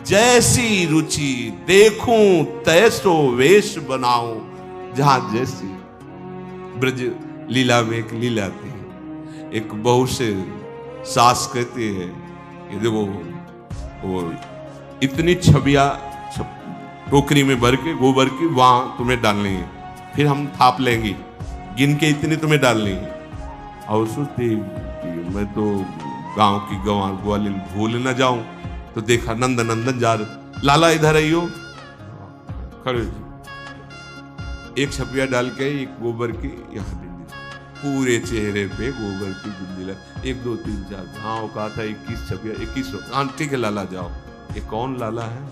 जैसी रुचि देखूं तैसो वेश बनाऊं। जहां जैसी ब्रज लीला में एक लीला थी, एक बहू से सास कहती है ये देखो वो इतनी छबिया टोकरी में भर के गोबर की वहां तुम्हें डालनी है, फिर हम थाप लेंगे, गिन के इतनी तुम्हें डालनी है। और सोचती मैं तो गांव की गंवार ग्वालिन भूल न जाऊं, तो देखा नंद नंदन जा रहे, लाला इधर आइयो, खड़े एक छपिया डाल के एक गोबर की यहाँ बिंदी, पूरे चेहरे पे गोबर की बिंदी लग, 1 2 3 4, हाँ वो कहा था 21 छपिया 2100, हाँ ठीक है लाला जाओ। ये कौन लाला है?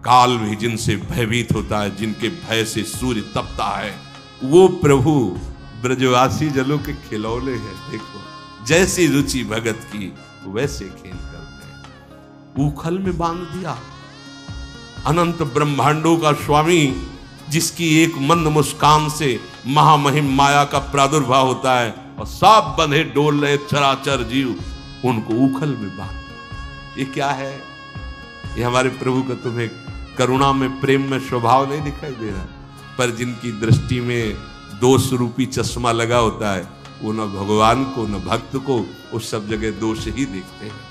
काल भी जिनसे भयभीत होता है, जिनके भय से सूर्य तपता है, वो प्रभु ब्रजवासी जलों के खिलौने हैं। देखो जैसी रुचि भगत की वैसे खेल करते हैं। उखल में बांध दिया अनंत ब्रह्मांडों का स्वामी, जिसकी एक मंद मुस्कान से महामहिम माया का प्रादुर्भाव होता है, और सब बंधे डोल रहे चराचर जीव, उनको उखल में बांध। ये क्या है? ये हमारे प्रभु का तुम्हें करुणा में प्रेम में स्वभाव नहीं दिखाई दे रहा? पर जिनकी दृष्टि में दोष रूपी चश्मा लगा होता है, वो न भगवान को न भक्त को, उस सब जगह दोष ही देखते हैं।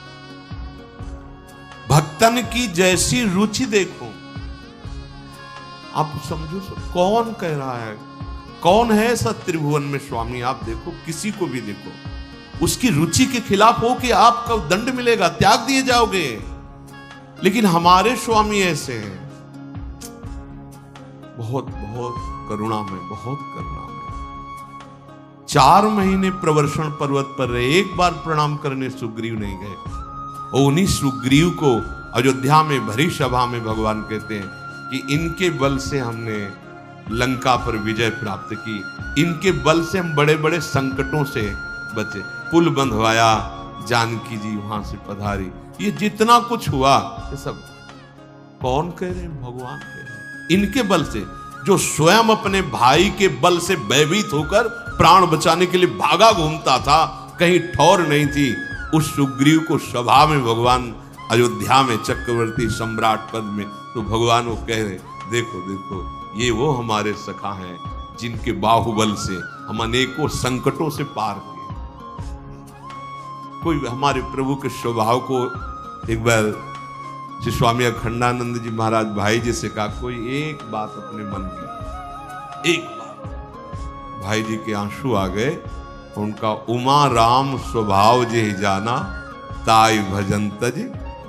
भक्तन की जैसी रुचि देखो। आप समझो कौन कह रहा है, कौन है ऐसा त्रिभुवन में स्वामी? आप देखो, किसी को भी देखो, उसकी रुचि के खिलाफ हो कि आपको दंड मिलेगा, त्याग दिए जाओगे। लेकिन हमारे स्वामी ऐसे हैं, बहुत बहुत करुणा में, बहुत करुणा में। 4 महीने प्रवर्षण पर्वत पर रहे, एक बार प्रणाम करने सुग्रीव नहीं गए। और उन्हीं सुग्रीव को अयोध्या में भरी सभा में भगवान कहते हैं कि इनके बल से हमने लंका पर विजय प्राप्त की, इनके बल से हम बड़े बड़े संकटों से बचे, पुल बंधवाया, जानकी जी वहां से पधारी, ये जितना कुछ हुआ ये सब कौन कह रहे हैं? भगवान कह रहे हैं। इनके बल से, जो स्वयं अपने भाई के बल से भयभीत होकर प्राण बचाने के लिए भागा घूमता था, कहीं ठौर नहीं थी, उस सुग्रीव को सभा में भगवान अयोध्या में चक्रवर्ती सम्राट पद में, तो भगवान वो कह रहे देखो देखो ये वो हमारे सखा हैं जिनके बाहुबल से हम अनेकों संकटों से पार किए। कोई हमारे प्रभु के स्वभाव को एक बार श्री स्वामी अखंडानंद जी महाराज भाई जी से कहा, कोई एक बात अपने मन की, एक बात। भाई जी के आंसू आ गए। उनका उमा राम स्वभाव जे जाना, ताई भजन तज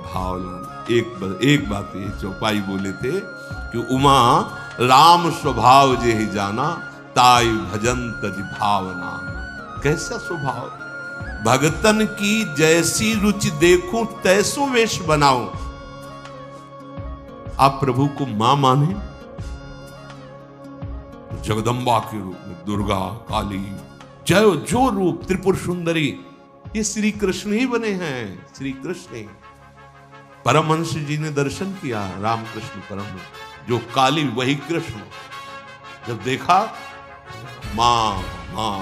भावना। एक बात ये चौपाई बोले थे कि उमा राम स्वभाव जे जाना, ताई भजन तज भावना। कैसा स्वभाव? भगतन की जैसी रुचि देखूं तैसो वेश बनाऊं। आप प्रभु को मां माने, जगदम्बा के रूप में दुर्गा, काली, जो रूप, त्रिपुर सुंदरी, ये श्री कृष्ण ही बने हैं। श्री कृष्ण ही। परमहंस जी ने दर्शन किया, रामकृष्ण परमहंस, जो काली वही कृष्ण। जब देखा मां मां,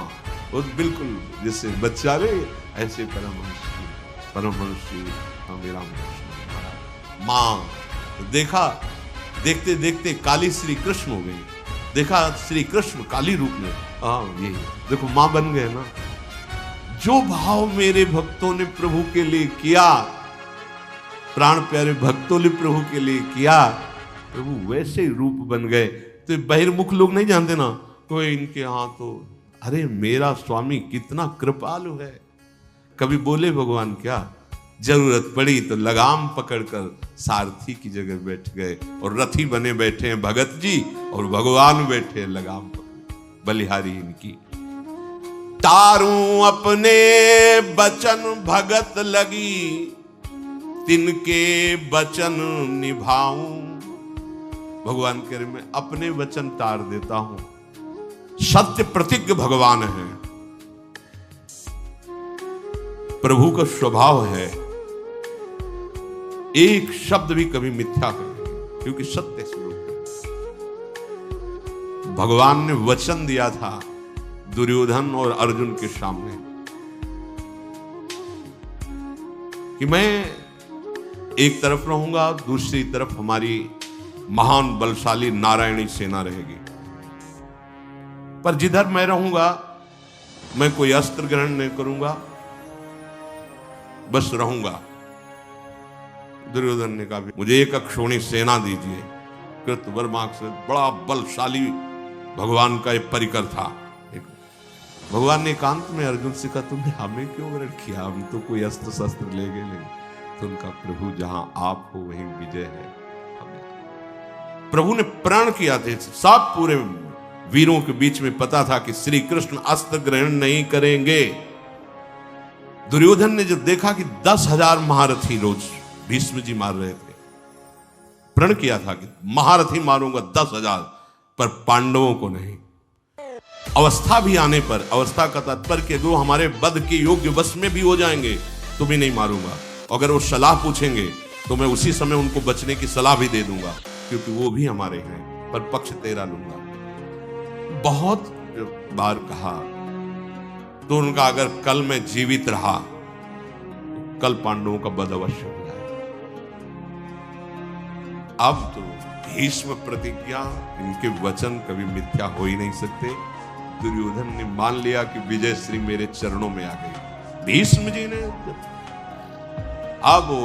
वो बिल्कुल जैसे बच्चा रे, ऐसे परमहंस जी स्वामी रामकृष्ण मां। तो देखा, देखते देखते काली श्री कृष्ण हो गई। देखा श्री कृष्ण काली रूप में, ये देखो मां बन गए ना। जो भाव मेरे भक्तों ने प्रभु के लिए किया, प्राण प्यारे भक्तों ने प्रभु के लिए किया, प्रभु वैसे ही रूप बन गए। तो बहिर्मुख लोग नहीं जानते ना, तो इनके यहाँ तो अरे मेरा स्वामी कितना कृपालु है। कभी बोले भगवान क्या, जरूरत पड़ी तो लगाम पकड़कर सारथी की जगह बैठ गए, और रथी बने बैठे हैं भगत जी, और भगवान बैठे हैं लगाम पकड़े। बलिहारी इनकी। तारू अपने बचन भगत लगी, तिनके बचन निभाऊं। भगवान कह रहे मैं अपने वचन तार देता हूं। सत्य प्रतिज्ञ भगवान है। प्रभु का स्वभाव है एक शब्द भी कभी मिथ्या करने, क्योंकि सत्य स्वरूप है। भगवान ने वचन दिया था दुर्योधन और अर्जुन के सामने कि मैं एक तरफ रहूंगा, दूसरी तरफ हमारी महान बलशाली नारायणी सेना रहेगी। पर जिधर मैं रहूंगा मैं कोई अस्त्र ग्रहण नहीं करूंगा, बस रहूंगा। दुर्योधन ने कहा मुझे एक अक्षोणी सेना दीजिए। कृतवर्मा से बड़ा बलशाली भगवान का एक परिकर था। भगवान ने एकांत में अर्जुन से कहा तुमने हमें क्यों वरण किया, हम तो कोई अस्त्र शस्त्र ले गए नहीं। तो उनका प्रभु जहां आप हो वहीं विजय है। प्रभु ने प्रण किया थे, सब पूरे वीरों के बीच में पता था कि श्री कृष्ण अस्त्र ग्रहण नहीं करेंगे। दुर्योधन ने जब देखा कि 10,000 महारथी रोज भीष्म जी मार रहे थे, प्रण किया था कि महारथी मारूंगा 10,000, पर पांडवों को नहीं। अवस्था भी आने पर, अवस्था का तात्पर्य कि वो हमारे वध के योग्य वश में भी हो जाएंगे तो भी नहीं मारूंगा। अगर वो सलाह पूछेंगे तो मैं उसी समय उनको बचने की सलाह भी दे दूंगा, क्योंकि वो भी हमारे हैं, पर पक्ष तेरा लूंगा। बहुत बार कहा तो उनका अगर कल मैं जीवित रहा तो कल पांडवों का वध अवश्य हो जाएगा। अब तो भीष्म प्रतिज्ञा, इनके वचन कभी मिथ्या हो ही नहीं सकते। दुर्योधन ने मान लिया कि विजय श्री मेरे चरणों में आ गई। भीष्म जी ने, अब वो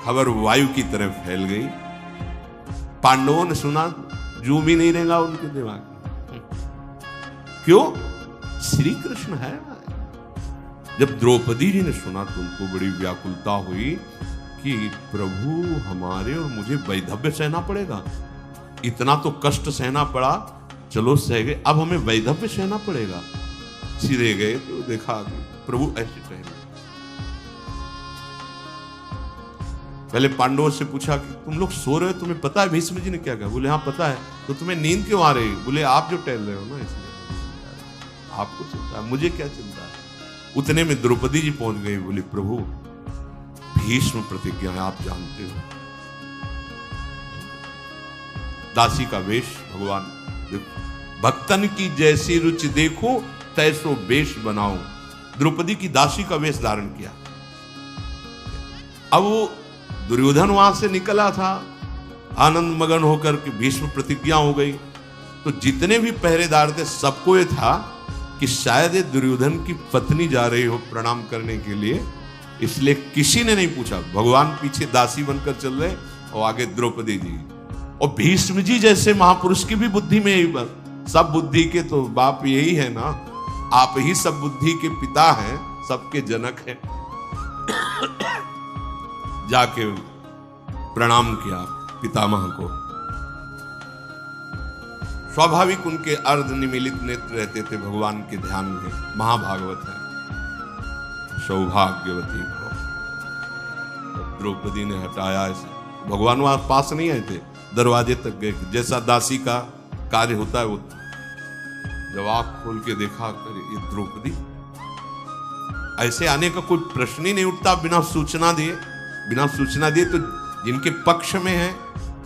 खबर वायु की तरह फैल गई। पांडवों ने सुना, जो भी नहीं रहेगा उनके दिमाग में। क्यों? श्री कृष्ण है ना। जब द्रौपदी जी ने सुना तो उनको बड़ी व्याकुलता हुई कि प्रभु हमारे और मुझे वैधव्य सहना पड़ेगा। इतना तो कष्ट सहना पड़ा, चलो सह गए, अब हमें वैधव्य सहना पड़ेगा। सीधे गए तो देखा कि प्रभु ऐसे टहले। पहले पांडवों से पूछा कि तुम लोग सो रहे हो, तुम्हें पता है भीष्म जी ने क्या कहा? बोले हाँ पता है। तो तुम्हें नींद क्यों आ रही? बोले आप जो टहल रहे हो ना इसलिए आपको चिंता है, मुझे क्या चिंता है। उतने में द्रौपदी जी पहुंच गई। बोली प्रभु भीष्म प्रतिज्ञा है, आप जानते हो। दासी का वेश भगवान, भक्तन की जैसी रुचि देखो तैसो वेश बनाओ। द्रौपदी की दासी का वेश धारण किया। अब वो दुर्योधन वहां से निकला था आनंद मगन होकर के, भीष्म प्रतिज्ञा हो गई। तो जितने भी पहरेदार थे सबको ये था कि शायद ये दुर्योधन की पत्नी जा रही हो प्रणाम करने के लिए, इसलिए किसी ने नहीं पूछा। भगवान पीछे दासी बनकर चल रहे और आगे द्रौपदी जी। और भीष्म जी जैसे महापुरुष की भी बुद्धि में यही, सब बुद्धि के तो बाप यही है ना, आप ही सब बुद्धि के पिता हैं, सबके जनक हैं। जाके प्रणाम किया पितामह को। स्वाभाविक उनके अर्ध निमीलित नेत्र रहते थे भगवान के ध्यान में। महाभागवत है, सौभाग्यवती भव। द्रौपदी ने हटाया ऐसे। भगवान वहां पास नहीं आए थे, दरवाजे तक गए। जैसा दासी का कार्य होता है वो, जब आंख खोल के देखा करे ये द्रौपदी, ऐसे आने का कोई प्रश्न ही नहीं उठता बिना सूचना दिए। बिना सूचना दिए तो जिनके पक्ष में है,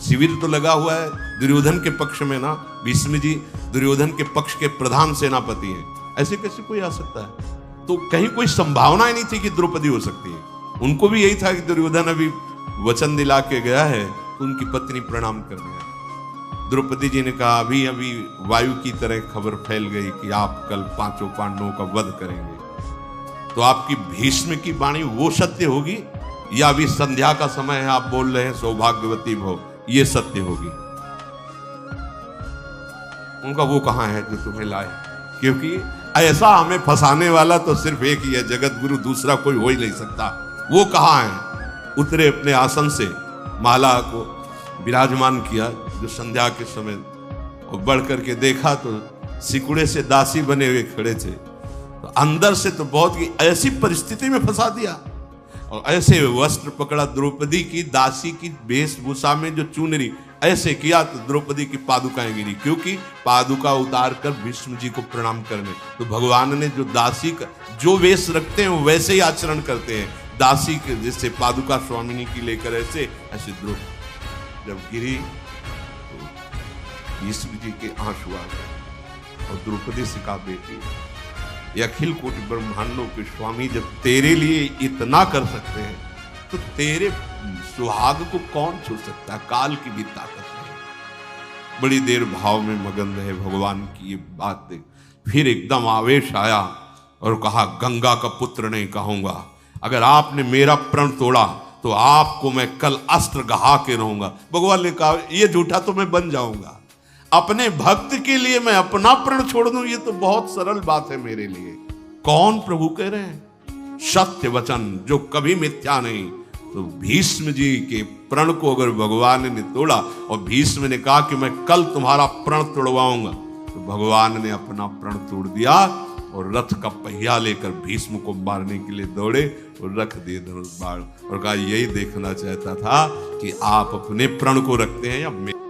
शिविर तो लगा हुआ है दुर्योधन के पक्ष में ना। भीष्म जी दुर्योधन के पक्ष के प्रधान सेनापति हैं, ऐसे कैसे कोई आ सकता है? तो कहीं कोई संभावना ही नहीं थी कि द्रौपदी हो सकती है। उनको भी यही था कि दुर्योधन अभी वचन दिला के गया है तो उनकी पत्नी प्रणाम कर दिया। द्रौपदी जी ने कहा अभी अभी वायु की तरह खबर फैल गई कि आप कल 5 पांडवों का वध करेंगे, तो आपकी भीष्म की वाणी वो सत्य होगी या अभी संध्या का समय है, आप बोल रहे हैं सौभाग्यवती भव, ये सत्य होगी? उनका वो कहां है जो तुम्हें लाए? क्योंकि ऐसा हमें फंसाने वाला तो सिर्फ एक ही है, जगत गुरु, दूसरा कोई हो ही नहीं सकता। वो कहां है? उतरे अपने आसन से, माला को विराजमान किया जो संध्या के समय, और बढ़ करके देखा तो सिकुड़े से दासी बने हुए खड़े थे। तो अंदर से तो बहुत ही ऐसी परिस्थिति में फंसा दिया। और ऐसे वस्त्र पकड़ा द्रौपदी की, दासी की वेशभूषा में जो चुनरी, ऐसे किया तो द्रौपदी की पादुकाएं गिरी, क्योंकि पादुका उतार कर भीष्म जी को प्रणाम करने। तो भगवान ने जो दासी का जो वेश रखते हैं वो वैसे ही आचरण करते हैं। दासी के जैसे पादुका स्वामिनी की लेकर ऐसे द्रौपदी जब गिरी तो भीष्म जी के आंसू आ गए। और द्रौपदी से कहा बेटी, ये अखिल कोटि ब्रह्मांडों के स्वामी जब तेरे लिए इतना कर सकते हैं तो तेरे सुहाग को कौन छू सकता है? काल की भी ताकत नहीं। बड़ी देर भाव में मगन रहे भगवान की ये बात देख, फिर एकदम आवेश आया और कहा, गंगा का पुत्र नहीं कहूंगा, अगर आपने मेरा प्रण तोड़ा तो आपको मैं कल अस्त्र गहा के रहूंगा। भगवान ने कहा, ये झूठा तो मैं बन जाऊंगा, अपने भक्त के लिए मैं अपना प्रण छोड़ दूं, ये तो बहुत सरल बात है मेरे लिए। कौन प्रभु कह रहे हैं? सत्य वचन जो कभी मिथ्या नहीं। तो भीष्म जी के प्रण को अगर भगवान ने तोड़ा और भीष्म ने कहा कि मैं कल तुम्हारा प्रण तोड़वाऊंगा, तो भगवान ने अपना प्रण तोड़ दिया और रथ का पहिया लेकर भीष्म को मारने के लिए दौड़े और रख दिए धनुष बाण और कहा, यही देखना चाहता था कि आप अपने प्रण को रखते हैं या मैं।